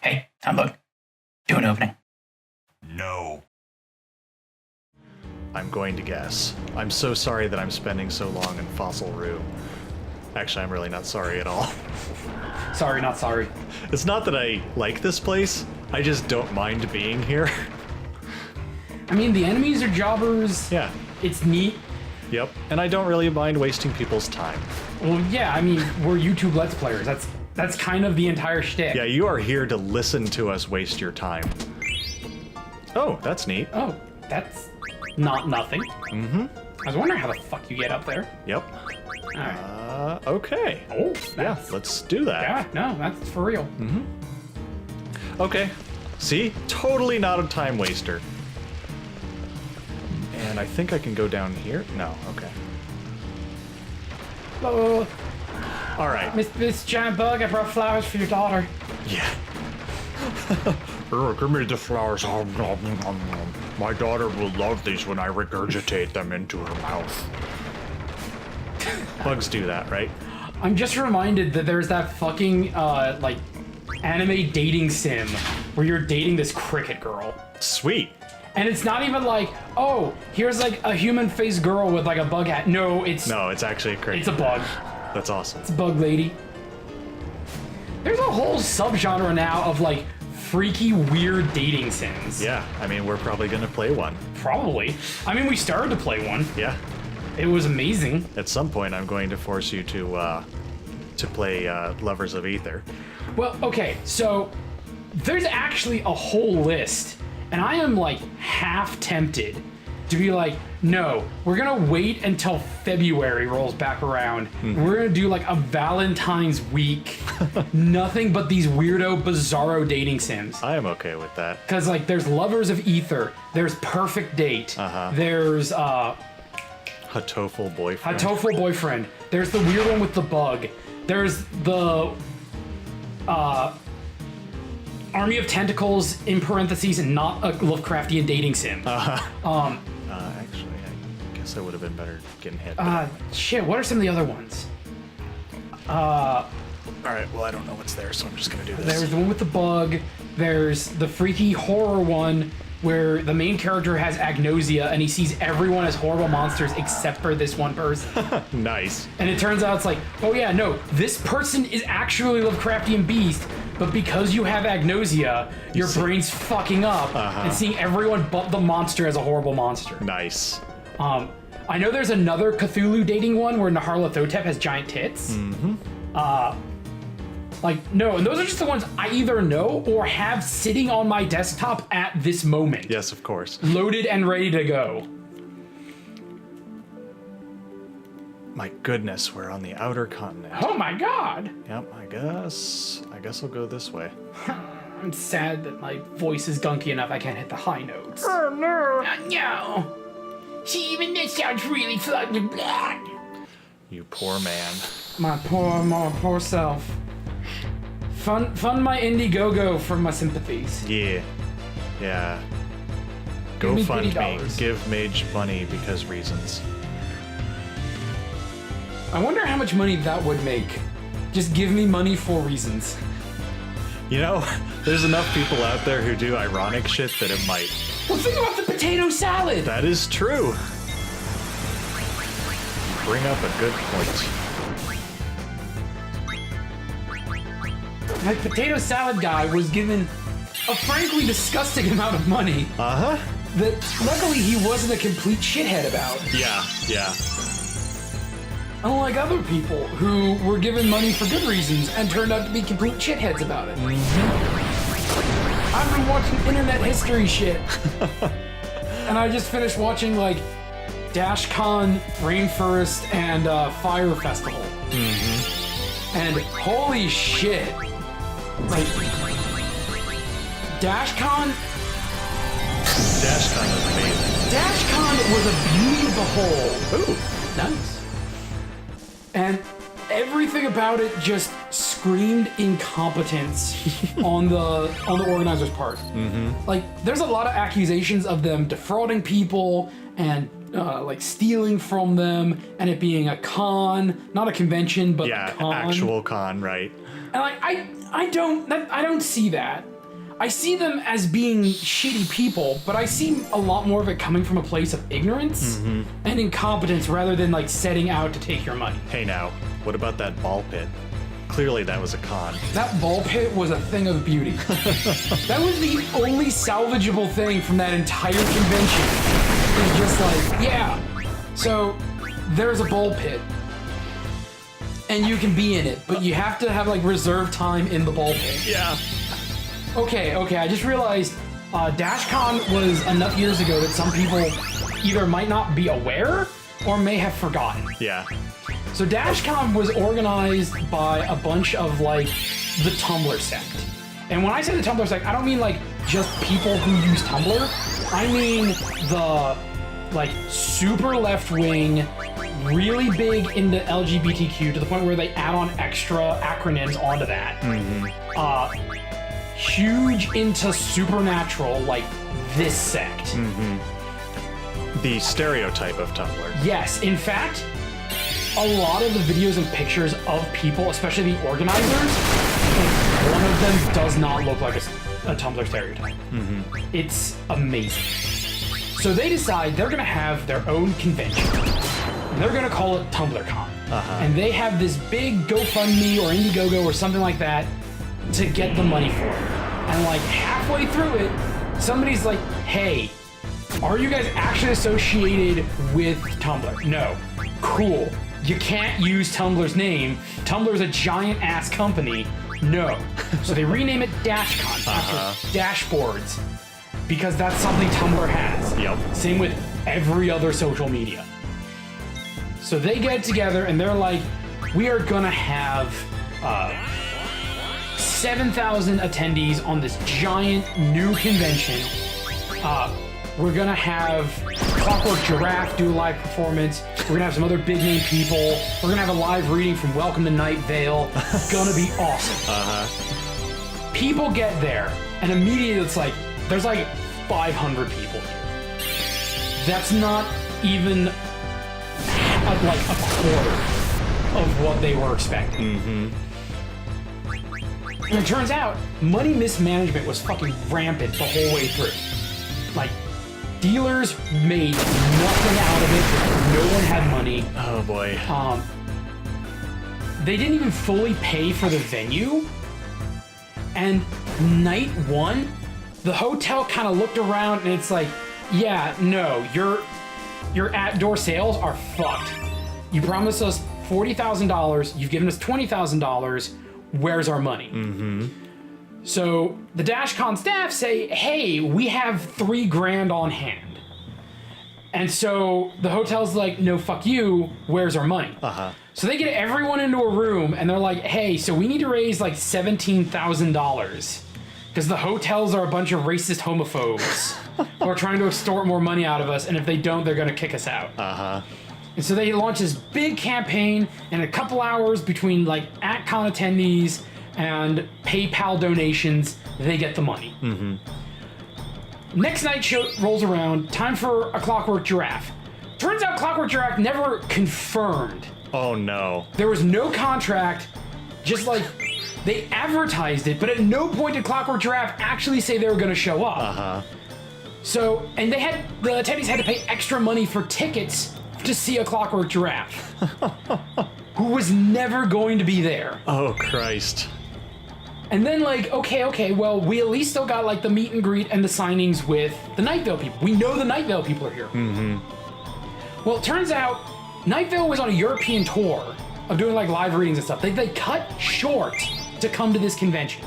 Hey, MageBug. Do an opening. No. I'm going to guess. I'm so sorry that I'm spending so long in Fossil Rue. Actually, I'm really not sorry at all. Sorry, not sorry. It's not that I like this place, I just don't mind being here. I mean, the enemies are jobbers. Yeah. It's neat. Yep. And I don't really mind wasting people's time. Well, yeah, I mean, we're YouTube Let's Players. That's kind of the entire shtick. Yeah, you are here to listen to us waste your time. Oh, that's neat. Oh, that's not nothing. Mm-hmm. I was wondering how the fuck you get up there. Yep. Alright. Okay. Oh, Yeah, let's do that. Yeah, no, that's for real. Mm-hmm. Okay. See? Totally not a time waster. And I think I can go down here? No, okay. Hello, Alright. Miss Giant Bug, I brought flowers for your daughter. Yeah. Give me the flowers. My daughter will love these when I regurgitate them into her mouth. Bugs do that, right? I'm just reminded that there's that fucking, like, anime dating sim where you're dating this cricket girl. Sweet. And it's not even like, oh, here's like a human-faced girl with like a bug hat. No, it's actually a cricket. it's a bug. That's awesome. It's a bug lady. There's a whole subgenre now of like freaky, weird dating sims. Yeah, I mean, we're probably gonna play one. Probably. I mean, we started to play one. Yeah. It was amazing. At some point, I'm going to force you to play Lovers of Ether. Well, okay, so there's actually a whole list, and I am like half tempted to be like, no, we're gonna wait until February rolls back around. We're gonna do like a Valentine's week, nothing but these weirdo, bizarro dating sims. I am okay with that. Cause like there's Lovers of Ether, there's Perfect Date, there's Hatoful Boyfriend. Hatoful Boyfriend, there's the weird one with the bug, there's the Army of Tentacles in parentheses and not a Lovecraftian dating sim. Actually, I guess I would have been better getting hit. Shit, what are some of the other ones? Alright, well, I don't know what's there, so I'm just gonna do this. There's the one with the bug, there's the freaky horror one where the main character has agnosia and he sees everyone as horrible monsters except for this one person. Nice. And it turns out it's like, oh yeah, no, this person is actually a Lovecraftian beast, but because you have agnosia, your brain's fucking up and seeing everyone but the monster as a horrible monster. Nice. I know there's another Cthulhu dating one where Naharlathotep has giant tits. Like, no, and those are just the ones I either know or have sitting on my desktop at this moment. Yes, of course. Loaded and ready to go. My goodness, we're on the outer continent. Oh my god! Yep, I guess I'll go this way. I'm sad that my voice is gunky enough I can't hit the high notes. Oh no! No! See, even this sounds really flooded with blood. You poor man. My poor self. Fund my Indiegogo for my sympathies. Yeah. Yeah. Give Go me fund me. $50. Give Mage money because reasons. I wonder how much money that would make. Just give me money for reasons. You know, there's enough people out there who do ironic shit that it might. Well, think about the potato salad! That is true. You bring up a good point. My potato salad guy was given a frankly disgusting amount of money Uh-huh. that luckily he wasn't a complete shithead about. Yeah, yeah. Unlike other people who were given money for good reasons and turned out to be complete shitheads about it. I've been watching internet history shit. And I just finished watching like DashCon, Rainforest, and Fire Festival. And holy shit. Like, DashCon DashCon was amazing. DashCon was a beauty to behold. Ooh. Nice. And everything about it just screamed incompetence on the organizers' part. Like, there's a lot of accusations of them defrauding people and like stealing from them, and it being a con, not a convention, but a con. Actual con, right? And like, I don't see that. I see them as being shitty people, but I see a lot more of it coming from a place of ignorance and incompetence rather than like setting out to take your money. Hey now, what about that ball pit? Clearly that was a con. That ball pit was a thing of beauty. That was the only salvageable thing from that entire convention. It's just like, yeah, so there's a ball pit and you can be in it, but you have to have like reserved time in the ball pit. Yeah. Okay, I just realized DashCon was enough years ago that some people either might not be aware or may have forgotten. Yeah. So DashCon was organized by a bunch of like the Tumblr sect. And when I say the Tumblr sect, I don't mean like just people who use Tumblr. I mean the like super left-wing, really big into LGBTQ to the point where they add on extra acronyms onto that. Huge into supernatural, like this sect. The stereotype of Tumblr. Yes, in fact, a lot of the videos and pictures of people, especially the organizers, like, one of them does not look like a Tumblr stereotype. It's amazing. So they decide they're gonna have their own convention. And they're gonna call it TumblrCon. And they have this big GoFundMe or Indiegogo or something like that to get the money for it. And like halfway through it, somebody's like, hey, are you guys actually associated with Tumblr? No. Cool. You can't use Tumblr's name. Tumblr's a giant ass company. No. So they rename it DashCon after dashboards because that's something Tumblr has. Yep. Same with every other social media. So they get together and they're like, we are gonna have 7,000 attendees on this giant new convention. We're gonna have Clockwork Giraffe do a live performance. We're gonna have some other big name people. We're gonna have a live reading from Welcome to Night Vale. Gonna be awesome. People get there, and immediately it's like, there's like 500 people here. That's not even like a quarter of what they were expecting. And it turns out, money mismanagement was fucking rampant the whole way through. Like, dealers made nothing out of it. No one had money. Oh boy. They didn't even fully pay for the venue. And night one, the hotel kind of looked around and it's like, yeah, no, your at-door sales are fucked. You promised us $40,000. You've given us $20,000. Where's our money? So the DashCon staff say, hey, we have $3,000 on hand. And so the hotel's like, no, fuck you, where's our money? So they get everyone into a room and they're like, hey, so we need to raise like $17,000 because the hotels are a bunch of racist homophobes who are trying to extort more money out of us, and if they don't, they're gonna kick us out. And so they launch this big campaign, and a couple hours between like at-con attendees and PayPal donations, they get the money. Next night rolls around, time for a Clockwork Giraffe. Turns out Clockwork Giraffe never confirmed. Oh no. There was no contract, just like they advertised it, but at no point did Clockwork Giraffe actually say they were gonna show up. So, and the attendees had to pay extra money for tickets to see a Clockwork Giraffe who was never going to be there. Oh Christ. And then like, okay, well, we at least still got like the meet and greet and the signings with the Night Vale people. We know the Night Vale people are here. Well, it turns out Night Vale was on a European tour of doing like live readings and stuff. They cut short to come to this convention.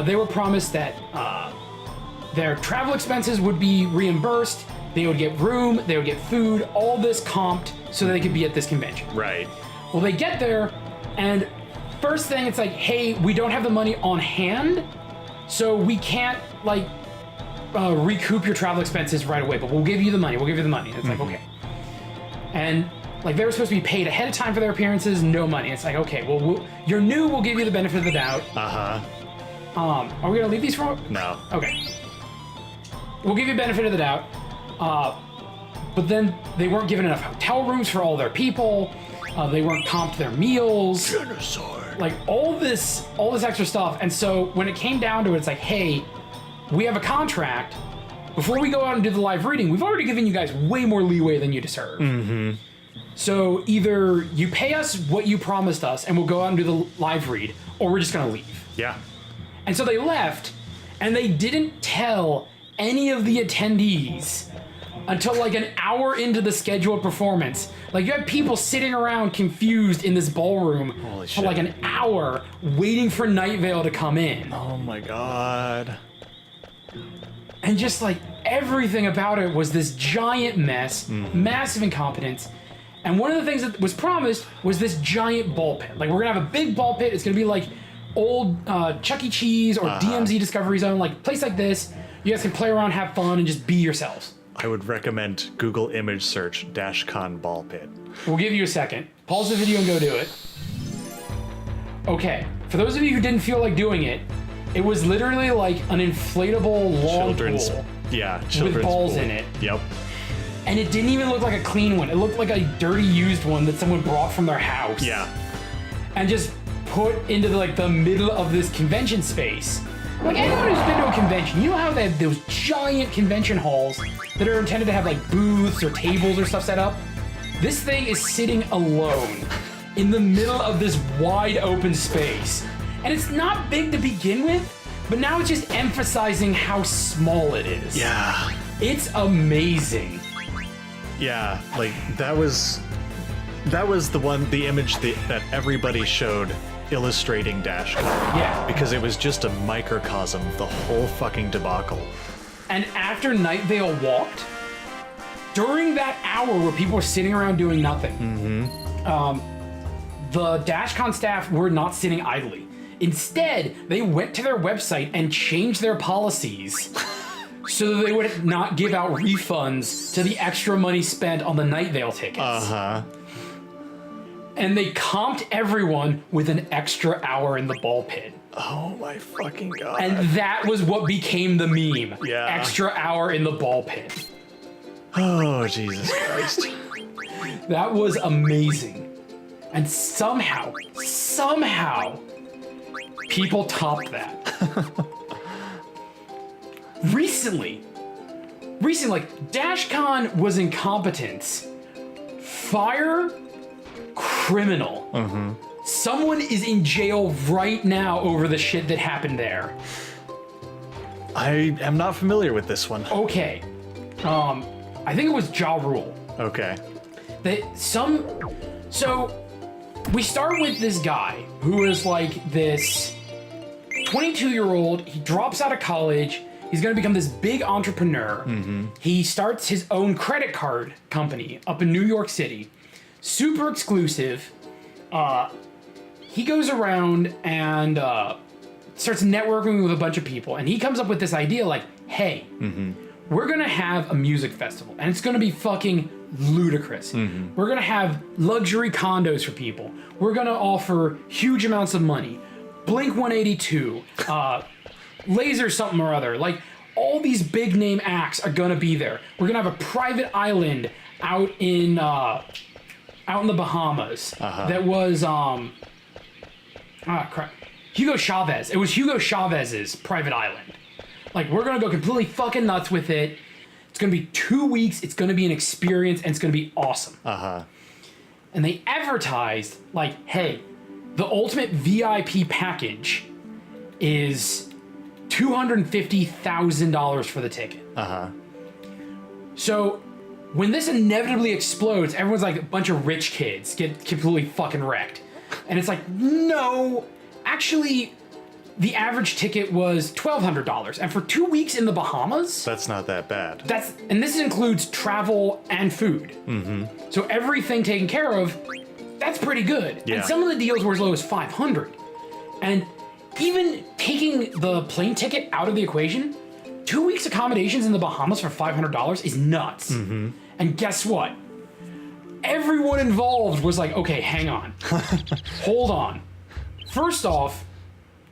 They were promised that their travel expenses would be reimbursed. They would get room, they would get food, all this comped so that they could be at this convention. Right. Well, they get there, and first thing, it's like, hey, we don't have the money on hand, so we can't, like, recoup your travel expenses right away, but we'll give you the money, It's like, okay. And Like they were supposed to be paid ahead of time for their appearances, no money. It's like, okay, well, you're new, we'll give you the benefit of the doubt. Are we gonna leave these for? No. Okay. We'll give you benefit of the doubt. But then they weren't given enough hotel rooms for all their people. They weren't comped their meals. Genocide. Like all this extra stuff. And so when it came down to it, it's like, hey, we have a contract. Before we go out and do the live reading, we've already given you guys way more leeway than you deserve. Mm-hmm. So either you pay us what you promised us and we'll go out and do the live read, or we're just gonna leave. Yeah. And so they left, and they didn't tell any of the attendees until like an hour into the scheduled performance. Like you had people sitting around confused in this ballroom for like an hour waiting for Night Vale to come in. Oh my god. And just like everything about it was this giant mess, massive incompetence. And one of the things that was promised was this giant ball pit. Like we're gonna have a big ball pit. It's gonna be like old Chuck E. Cheese or DMZ Discovery Zone, like place like this. You guys can play around, have fun, and just be yourselves. I would recommend Google image search -con ball pit. We'll give you a second. Pause the video and go do it. Okay, for those of you who didn't feel like doing it, it was literally like an inflatable long pool. Yeah, children's with balls pool. in it. Yep. And it didn't even look like a clean one. It looked like a dirty used one that someone brought from their house. Yeah. And just put into the middle of this convention space. Like anyone who's been to a convention, you know how they have those giant convention halls that are intended to have like booths or tables or stuff set up? This thing is sitting alone in the middle of this wide open space. And it's not big to begin with, but now it's just emphasizing how small it is. Yeah. It's amazing. Yeah, like that was the image that everybody showed illustrating DashCon. Yeah. Because it was just a microcosm of the whole fucking debacle. And after Night Vale walked, during that hour where people were sitting around doing nothing, the DashCon staff were not sitting idly. Instead, they went to their website and changed their policies so that they would not give out refunds to the extra money spent on the Night Vale tickets. And they comped everyone with an extra hour in the ball pit. Oh my fucking god. And that was what became the meme. Yeah. Extra hour in the ball pit. Oh, Jesus Christ. That was amazing. And somehow, people topped that. Recently, like, DashCon was incompetence. Fire, criminal. Someone is in jail right now over the shit that happened there. I am not familiar with this one. Okay. I think it was Ja Rule. Okay. So we start with this guy who is like this 22-year-old. He drops out of college. He's going to become this big entrepreneur. He starts his own credit card company up in New York City. Super exclusive. He goes around and starts networking with a bunch of people. And he comes up with this idea like, hey, we're going to have a music festival. And it's going to be fucking ludicrous. We're going to have luxury condos for people. We're going to offer huge amounts of money. Blink 182. Laser something or other. Like, all these big name acts are gonna be there. We're gonna have a private island out in the Bahamas that was crap. Hugo Chavez. It was Hugo Chavez's private island. Like, we're gonna go completely fucking nuts with it. It's gonna be 2 weeks. It's gonna be an experience, and it's gonna be awesome. And they advertised like, hey, the ultimate VIP package is $250,000 for the ticket. So when this inevitably explodes, everyone's like, a bunch of rich kids get completely fucking wrecked. And it's like, no, actually, the average ticket was $1,200. And for 2 weeks in the Bahamas, That's not that bad. and this includes travel and food. So everything taken care of, that's pretty good. Yeah. And some of the deals were as low as $500. And even taking the plane ticket out of the equation, 2 weeks accommodations in the Bahamas for $500 is nuts. And guess what? everyone involved was like, okay, hang on. Hold on. First off,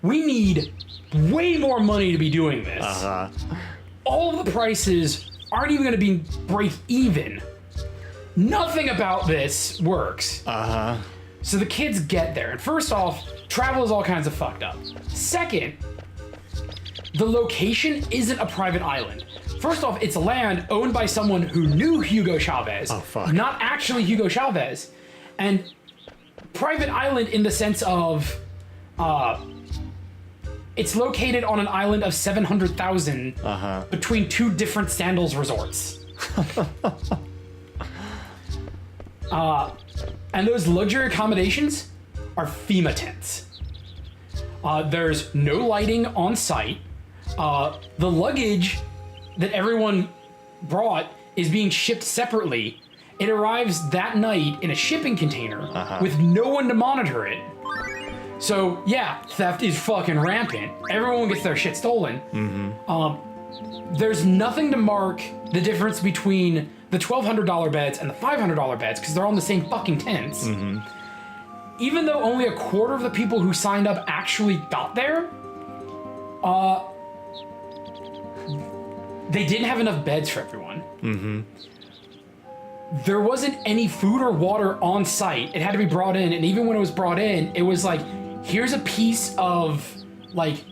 we need way more money to be doing this. All of the prices aren't even going to be break even. Nothing about this works. So the kids get there, and first off, travel is all kinds of fucked up. Second, the location isn't a private island. First off, it's land owned by someone who knew Hugo Chavez, not actually Hugo Chavez, and private island in the sense of it's located on an island of 700,000 between two different sandals resorts. And those luxury accommodations are FEMA tents. There's no lighting on site. The luggage that everyone brought is being shipped separately. It arrives that night in a shipping container with no one to monitor it. So yeah, theft is fucking rampant. Everyone gets their shit stolen. There's nothing to mark the difference between the $1,200 beds and the $500 beds because they're on the same fucking tents. Even though only a quarter of the people who signed up actually got there, they didn't have enough beds for everyone. There wasn't any food or water on site. It had to be brought in, and even when it was brought in, it was like, here's a piece of like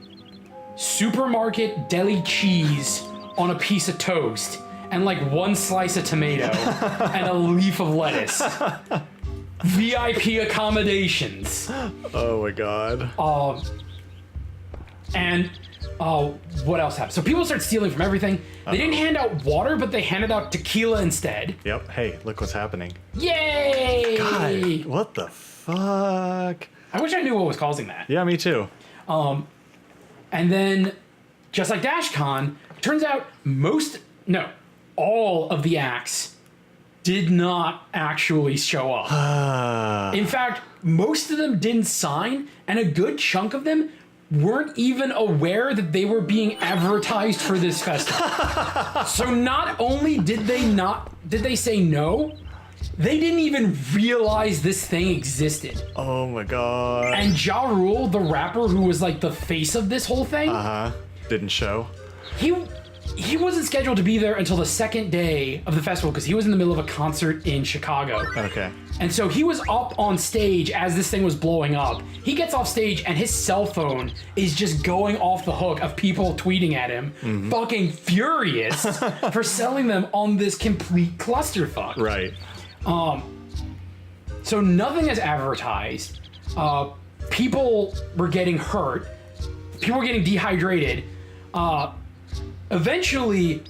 supermarket deli cheese on a piece of toast and like one slice of tomato and a leaf of lettuce. VIP accommodations. Oh my god. And what else happened? So people start stealing from everything. They didn't hand out water, but they handed out tequila instead. Yep. Hey, look what's happening. Yay! God, what the fuck? I wish I knew what was causing that. Yeah, me too. And then, just like DashCon, turns out all of the acts did not actually show up. In fact, most of them didn't sign, and a good chunk of them weren't even aware that they were being advertised for this festival. So not only did they say no, they didn't even realize this thing existed. Oh my god. And Ja Rule, the rapper who was like the face of this whole thing, didn't show. He wasn't scheduled to be there until the second day of the festival because he was in the middle of a concert in Chicago. Okay. And so he was up on stage as this thing was blowing up. He gets off stage and his cell phone is just going off the hook of people tweeting at him, fucking furious for selling them on this complete clusterfuck. Right. So nothing is advertised. People were getting hurt. People were getting dehydrated. Eventually,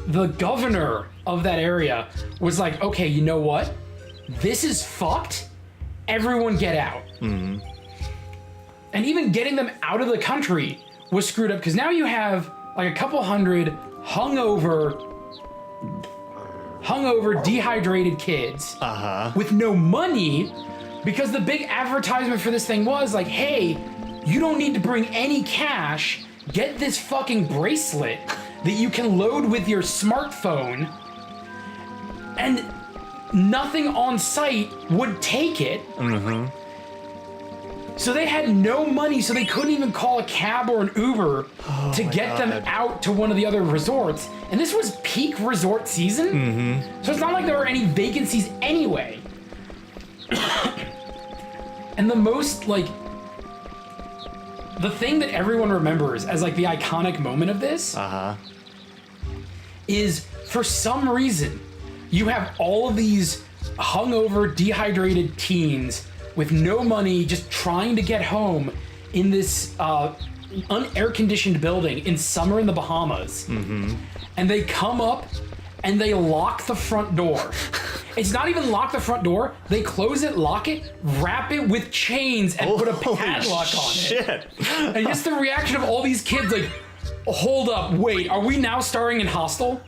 the governor of that area was like, okay, you know what? This is fucked. Everyone get out. And even getting them out of the country was screwed up because now you have like a couple hundred hungover, dehydrated kids with no money because the big advertisement for this thing was like, hey, you don't need to bring any cash. Get this fucking bracelet that you can load with your smartphone, and nothing on site would take it. So they had no money, so they couldn't even call a cab or an Uber to get them out to one of the other resorts. And this was peak resort season, so it's not like there were any vacancies anyway. And the most, like, the thing that everyone remembers as like the iconic moment of this is for some reason you have all of these hungover, dehydrated teens with no money just trying to get home in this unair-conditioned building in summer in the Bahamas. And they come up and they lock the front door. It's not even lock the front door. They close it, lock it, wrap it with chains, and put a padlock on it. And just the reaction of all these kids like, hold up, wait, are we now starring in Hostel?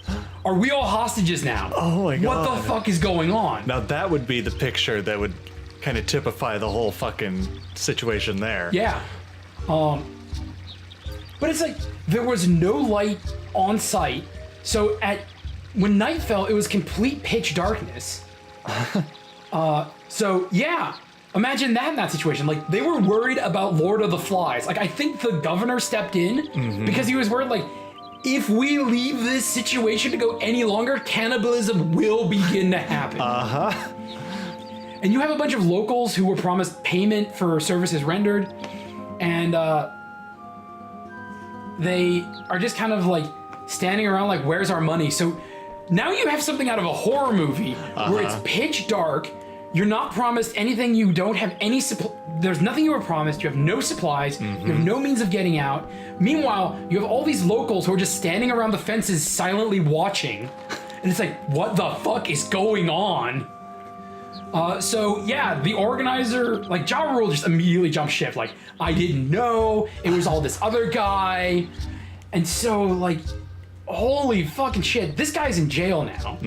Are we all hostages now? Oh my god. What the fuck is going on? Now that would be the picture that would kind of typify the whole fucking situation there. Yeah. But it's like, there was no light on site. So when night fell, it was complete pitch darkness. So yeah, imagine that in that situation. Like they were worried about Lord of the Flies. Like I think the governor stepped in because he was worried like, if we leave this situation to go any longer, cannibalism will begin to happen. And you have a bunch of locals who were promised payment for services rendered, and they are just kind of like standing around like, where's our money? So now you have something out of a horror movie where it's pitch dark, you're not promised anything, you don't have any there's nothing you were promised, you have no supplies, you have no means of getting out. Meanwhile, you have all these locals who are just standing around the fences silently watching, and it's like, what the fuck is going on? So yeah, the organizer, like Ja Rule just immediately jumped ship, like, I didn't know, it was all this other guy. And so like, holy fucking shit, this guy's in jail now.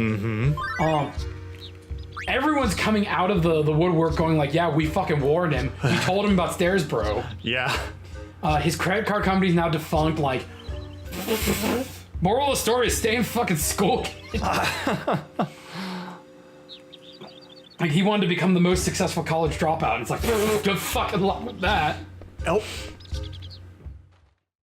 Everyone's coming out of the woodwork going like, yeah, we fucking warned him. We told him about stairs, bro. Yeah. His credit card company's now defunct, like, moral of the story is stay in fucking school, kid. Like he wanted to become the most successful college dropout. And it's like, good fucking luck with that. Oh,